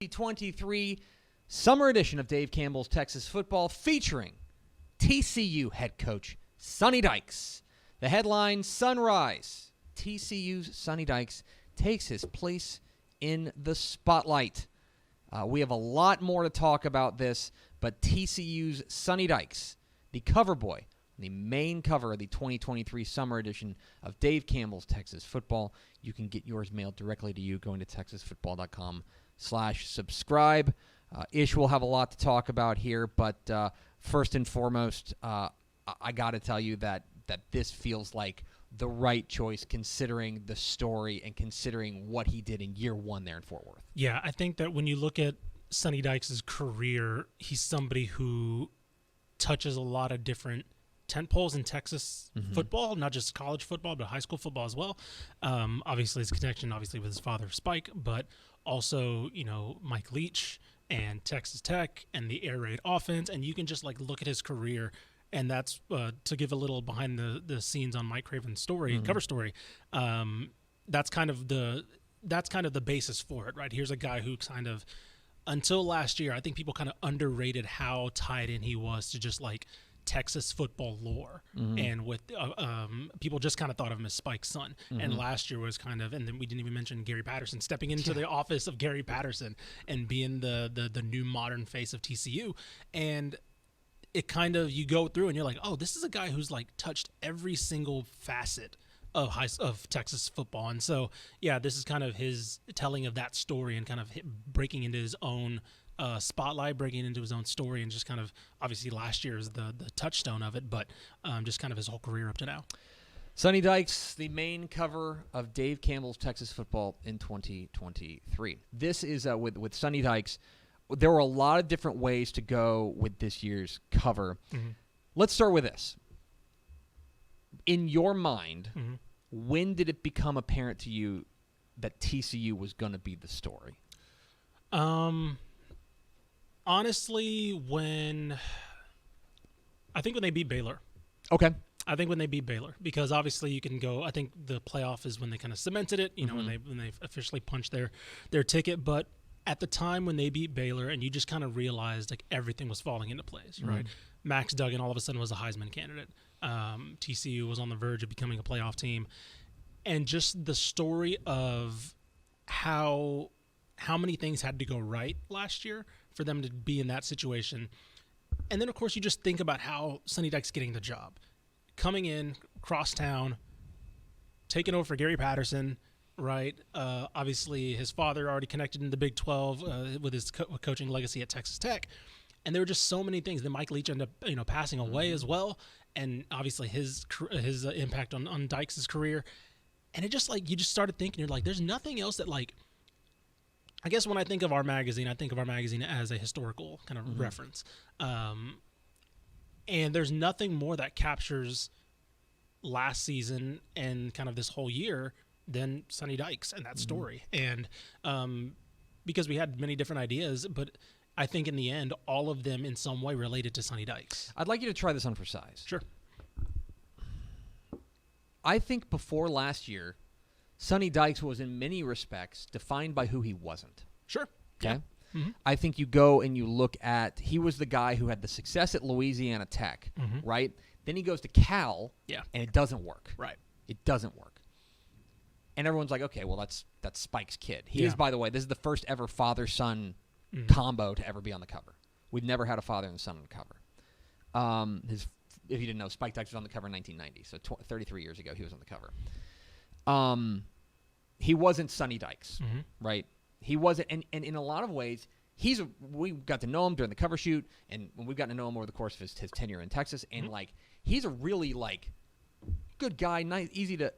2023 summer edition of Dave Campbell's Texas Football featuring TCU head coach Sonny Dykes. The headline, Sunrise. TCU's Sonny Dykes takes his place in the spotlight. We have a lot more to talk about this, but TCU's Sonny Dykes, the cover boy, the main cover of the 2023 summer edition of Dave Campbell's Texas Football. You can get yours mailed directly to you going to texasfootball.com/subscribe. Ish will have a lot to talk about here, but first and foremost, I got to tell you that this feels like the right choice considering the story and considering what he did in year one there in Fort Worth. Yeah, I think that when you look at Sonny Dykes' career, he's somebody who touches a lot of different tent poles in Texas football, not just college football, but high school football as well. Obviously, his connection, with his father, Spike, but also, Mike Leach and Texas Tech and the air raid offense. And you can just look at his career. And that's to give a little behind the scenes on Mike Craven's story, cover story. That's kind of the basis for it, right? Here's a guy who kind of, until last year, I think people kind of underrated how tied in he was to just Texas football lore, and with people just kind of thought of him as Spike's son. And last year was kind of, and then we didn't even mention Gary Patterson stepping into the office of Gary Patterson and being the new modern face of TCU. And it kind of, you go through and you're like, oh, this is a guy who's touched every single facet of Texas football. And so, yeah, this is kind of his telling of that story and kind of breaking into his own spotlight, breaking into his own story, and just kind of, obviously last year is the touchstone of it, but just kind of his whole career up to now. Sonny Dykes, the main cover of Dave Campbell's Texas Football in 2023. This is with Sonny Dykes. There were a lot of different ways to go with this year's cover. Let's start with this. In your mind, when did it become apparent to you that TCU was going to be the story? Honestly, when they beat Baylor. Okay. I think when they beat Baylor, because obviously you can go, I think the playoff is when they kind of cemented it, when they officially punched their ticket. But at the time when they beat Baylor, and you just kind of realized everything was falling into place, right? Max Duggan all of a sudden was a Heisman candidate. TCU was on the verge of becoming a playoff team. And just the story of how many things had to go right last year for them to be in that situation. And then, of course, you just think about how Sonny Dykes getting the job. Coming in, crosstown, taking over for Gary Patterson, right? Obviously, his father already connected in the Big 12 with his coaching legacy at Texas Tech. And there were just so many things. Then Mike Leach ended up, passing away as well. And obviously his impact on Dykes' career. And it just you just started thinking, you're like, there's nothing else that I guess when I think of our magazine, I think of our magazine as a historical kind of reference. And there's nothing more that captures last season and kind of this whole year than Sonny Dykes and that story. And because we had many different ideas, but I think in the end, all of them in some way related to Sonny Dykes. I'd like you to try this on for size. Sure. I think before last year, Sonny Dykes was in many respects defined by who he wasn't. Sure. Okay? Yeah. I think you go and you look at, he was the guy who had the success at Louisiana Tech, right? Then he goes to Cal, and it doesn't work. Right. It doesn't work. And everyone's like, okay, well, that's Spike's kid. He is, by the way, this is the first ever father-son combo to ever be on the cover. We've never had a father and son on the cover. If you didn't know, Spike Dykes was on the cover in 1990, so 33 years ago he was on the cover. He wasn't Sonny Dykes, right? He wasn't, and in a lot of ways, we got to know him during the cover shoot, and when we've gotten to know him over the course of his tenure in Texas, and he's a really good guy, nice, easy to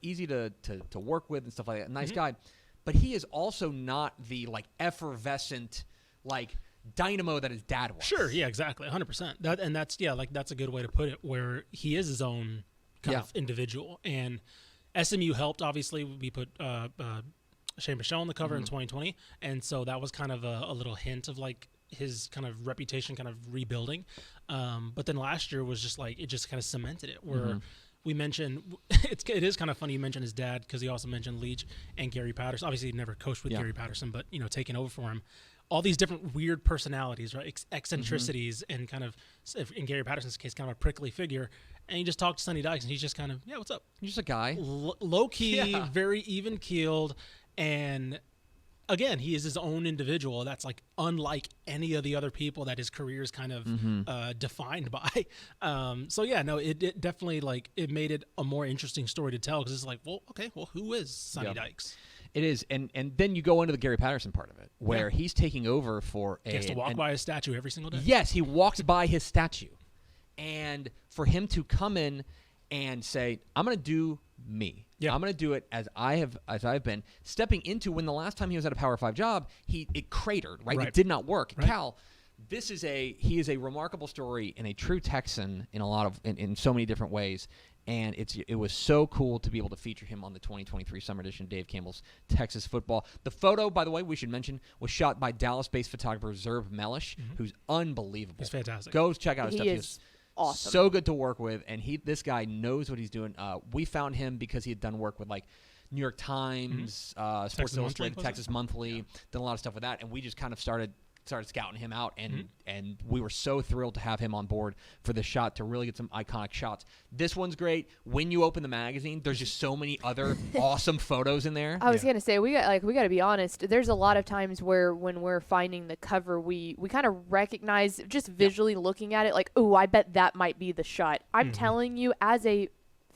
work with and stuff like that, nice guy, but he is also not the effervescent dynamo that his dad was. Sure, yeah, exactly, 100%. That's a good way to put it, where he is his own kind of individual, and SMU helped. Obviously, we put Shane Bichelle on the cover in 2020, and so that was kind of a little hint of his kind of reputation kind of rebuilding. But then last year was just it just kind of cemented it, where we mentioned it is kind of funny you mentioned his dad, because he also mentioned Leach and Gary Patterson. Obviously, he never coached with Gary Patterson, but taking over for him. all these different weird personalities, right? Eccentricities, and kind of, in Gary Patterson's case, kind of a prickly figure. And you just talk to Sonny Dykes, and he's just kind of, yeah, what's up? He's just a guy. Low key, very even keeled, and again, he is his own individual. That's like unlike any of the other people that his career is kind of defined by. So yeah, no, it definitely like it made it a more interesting story to tell because it's like, well, okay, well, who is Sonny Dykes? It is, and then you go into the Gary Patterson part of it, where he's taking over for he has to walk by his statue every single day. Yes, he walks by his statue, and for him to come in and say, "I'm going to do me. I'm going to do it as I've been." Stepping into when the last time he was at a Power 5 job, it cratered, right? It did not work. Right. Cal, he is a remarkable story and a true Texan in so many different ways. And it was so cool to be able to feature him on the 2023 Summer Edition of Dave Campbell's Texas Football. The photo, by the way, we should mention, was shot by Dallas-based photographer Zerb Mellish, who's unbelievable. He's fantastic. Go check out his stuff. He is awesome. So good to work with, and this guy knows what he's doing. We found him because he had done work with like New York Times, Sports Illustrated, Texas Monthly, done a lot of stuff with that, and we just kind of started scouting him out, and we were so thrilled to have him on board for the shot to really get some iconic shots. This one's great. When you open the magazine, there's just so many other awesome photos in there. I was gonna say we got to be honest. There's a lot of times where when we're finding the cover, we kind of recognize just visually looking at it, like, oh, I bet that might be the shot. I'm telling you, as a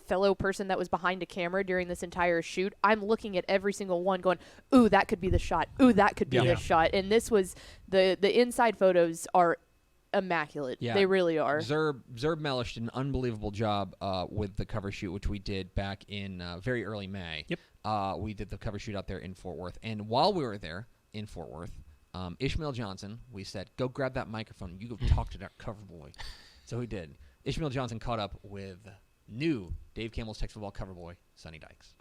fellow person that was behind a camera during this entire shoot, I'm looking at every single one going, ooh, that could be the shot. Ooh, that could be the shot. And this was the inside photos are immaculate. They really are. Zerb Mellish did an unbelievable job with the cover shoot, which we did back in very early May. We did the cover shoot out there in Fort Worth. And while we were there in Fort Worth, Ishmael Johnson, we said, go grab that microphone. You go talk to that cover boy. So he did. Ishmael Johnson caught up with new Dave Campbell's Texas Football cover boy, Sonny Dykes.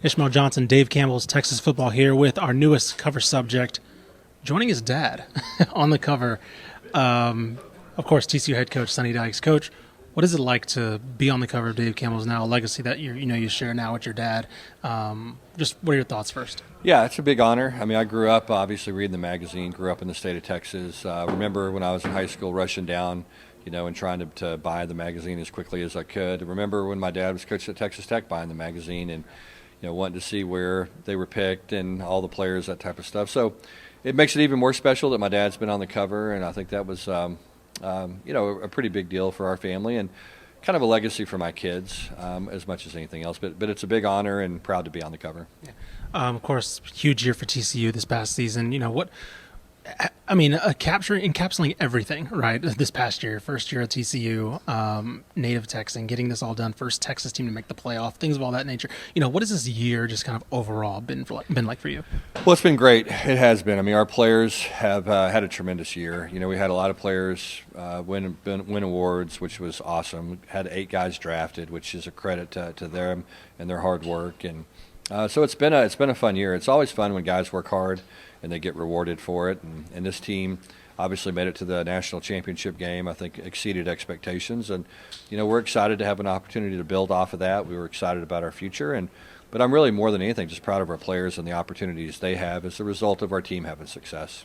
Ishmael Johnson, Dave Campbell's Texas Football here with our newest cover subject, joining his dad on the cover. Of course, TCU head coach Sonny Dykes. Coach, what is it like to be on the cover of Dave Campbell's now, a legacy that you share now with your dad? Just what are your thoughts first? Yeah, it's a big honor. I mean, I grew up obviously reading the magazine, grew up in the state of Texas. Remember when I was in high school rushing down, and trying to buy the magazine as quickly as I could. I remember when my dad was coach at Texas Tech buying the magazine and, wanting to see where they were picked and all the players, that type of stuff. So it makes it even more special that my dad's been on the cover, and I think that was, a pretty big deal for our family and kind of a legacy for my kids as much as anything else. But it's a big honor and proud to be on the cover. Yeah. Of course, huge year for TCU this past season. Encapsulating everything, right? This past year, first year at TCU, native Texan, getting this all done, first Texas team to make the playoff, things of all that nature. What has this year just kind of overall been like for you? Well, it's been great. It has been. I mean, our players have had a tremendous year. We had a lot of players win awards, which was awesome. We had 8 guys drafted, which is a credit to them and their hard work. And so it's been a fun year. It's always fun when guys work hard and they get rewarded for it. And this team obviously made it to the national championship game. I think exceeded expectations. And, we're excited to have an opportunity to build off of that. We were excited about our future. But I'm really more than anything just proud of our players and the opportunities they have as a result of our team having success.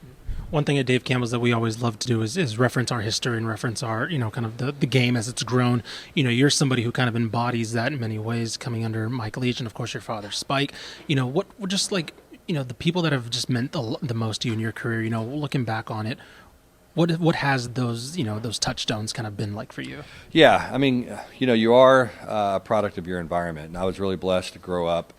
One thing at Dave Campbell's that we always love to do is reference our history and reference our, kind of the game as it's grown. You're somebody who kind of embodies that in many ways, coming under Mike Leach and, of course, your father, Spike. What just like, the people that have just meant the most to you in your career, looking back on it, what has those, those touchstones kind of been like for you? Yeah, I mean, you are a product of your environment, and I was really blessed to grow up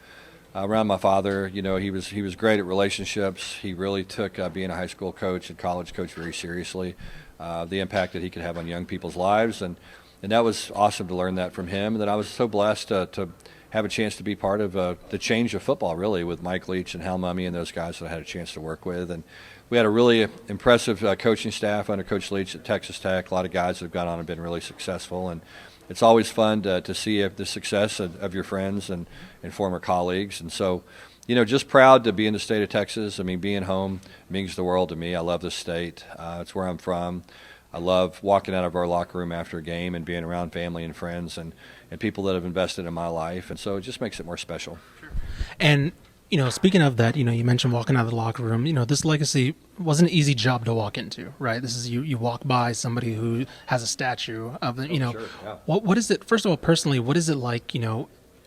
around my father. He was great at relationships. He really took being a high school coach and college coach very seriously, the impact that he could have on young people's lives, and that was awesome to learn that from him. And then I was so blessed to have a chance to be part of the change of football, really, with Mike Leach and Hal Mumme and those guys that I had a chance to work with. And we had a really impressive coaching staff under Coach Leach at Texas Tech. A lot of guys that have gone on and been really successful. And it's always fun to see the success of your friends and former colleagues. And so, just proud to be in the state of Texas. I mean, being home means the world to me. I love this state. It's where I'm from. I love walking out of our locker room after a game and being around family and friends and people that have invested in my life. And so it just makes it more special. And Speaking of that, you mentioned walking out of the locker room. This legacy wasn't an easy job to walk into, right? This is you walk by somebody who has a statue of the, Sure, yeah. what is it, first of all, personally, what is it like,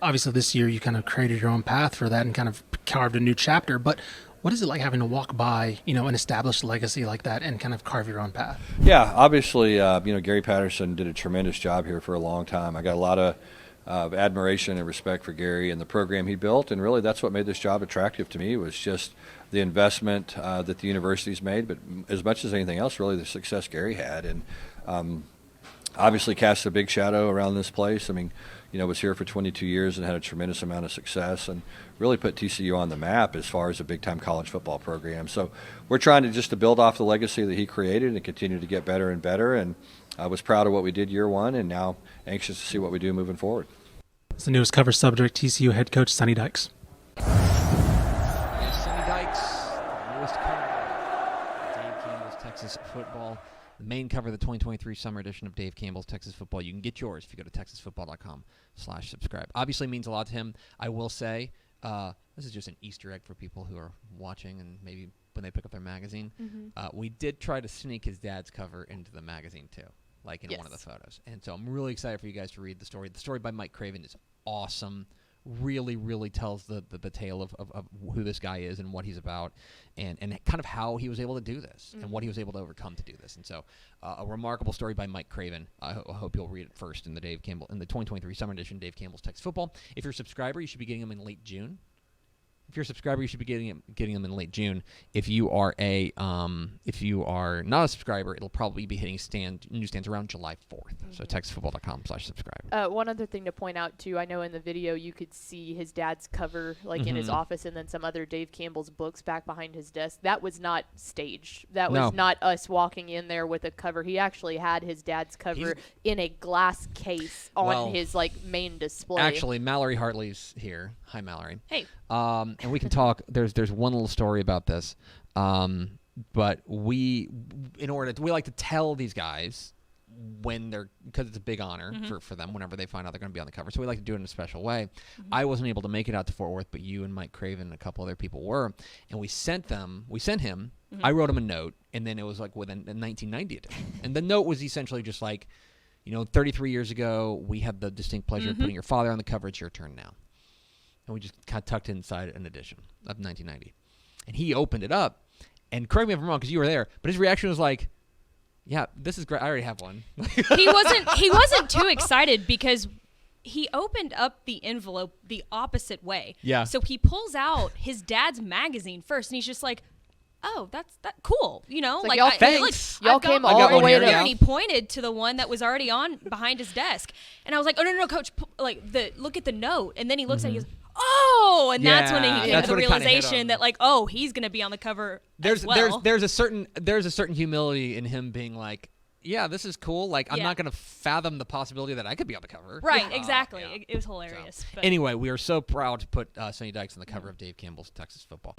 obviously this year you kind of created your own path for that and kind of carved a new chapter, but what is it like having to walk by, an established legacy like that and kind of carve your own path? Yeah, obviously, Gary Patterson did a tremendous job here for a long time. I got a lot of admiration and respect for Gary and the program he built, and really that's what made this job attractive to me, was just the investment that the university's made, but as much as anything else, really the success Gary had, and obviously cast a big shadow around this place. I mean, was here for 22 years and had a tremendous amount of success, and really put TCU on the map as far as a big-time college football program. So we're trying to build off the legacy that he created and continue to get better and better, and I was proud of what we did year one, and now anxious to see what we do moving forward. It's the newest cover subject, TCU head coach Sonny Dykes. Sonny Dykes, the newest cover of Dave Campbell's Texas football. The main cover of the 2023 summer edition of Dave Campbell's Texas Football. You can get yours if you go to texasfootball.com/subscribe. Obviously means a lot to him. I will say, this is just an Easter egg for people who are watching and maybe when they pick up their magazine. We did try to sneak his dad's cover into the magazine too, like in one of the photos. And so I'm really excited for you guys to read the story. The story by Mike Craven is awesome. Really, really tells the tale of who this guy is and what he's about, and kind of how he was able to do this and what he was able to overcome to do this. And so a remarkable story by Mike Craven. I hope you'll read it first in the 2023 summer edition, Dave Campbell's Texas Football. If you're a subscriber, you should be getting them in late June. If you're a subscriber, you should be getting them in late June. If you are not a subscriber, it'll probably be hitting newsstands around July 4th. So texasfootball.com/subscribe. One other thing to point out too, I know in the video you could see his dad's cover in his office, and then some other Dave Campbell's books back behind his desk. That was not staged. That was not us walking in there with a cover. He actually had his dad's cover in a glass case on his main display. Actually, Mallory Hartley's here. Hi, Mallory. Hey. And we can talk. There's one little story about this, but we like to tell these guys when because it's a big honor for them whenever they find out they're going to be on the cover. So we like to do it in a special way. I wasn't able to make it out to Fort Worth, but you and Mike Craven and a couple other people were, and we sent him. I wrote him a note, and then it was with a 1990 edition, and the note was essentially just 33 years ago, we had the distinct pleasure of putting your father on the cover. It's your turn now. And we just kind of tucked it inside an edition of 1990. And he opened it up, and correct me if I'm wrong because you were there, but his reaction was like, yeah, this is great. I already have one. He wasn't too excited because he opened up the envelope the opposite way. Yeah. So he pulls out his dad's magazine first, and he's just like, oh, that's cool. Y'all, thanks. Y'all came all the way to and he pointed to the one that was already on behind his desk. And I was like, oh, no, coach, look at the note. And then he looks at it and he goes, oh, and that's when he came to the realization that he's going to be on the cover as well. There's a certain humility in him being like, yeah, this is cool. I'm not going to fathom the possibility that I could be on the cover. Right, exactly. It was hilarious. So, anyway, we are so proud to put Sonny Dykes on the cover of Dave Campbell's Texas Football.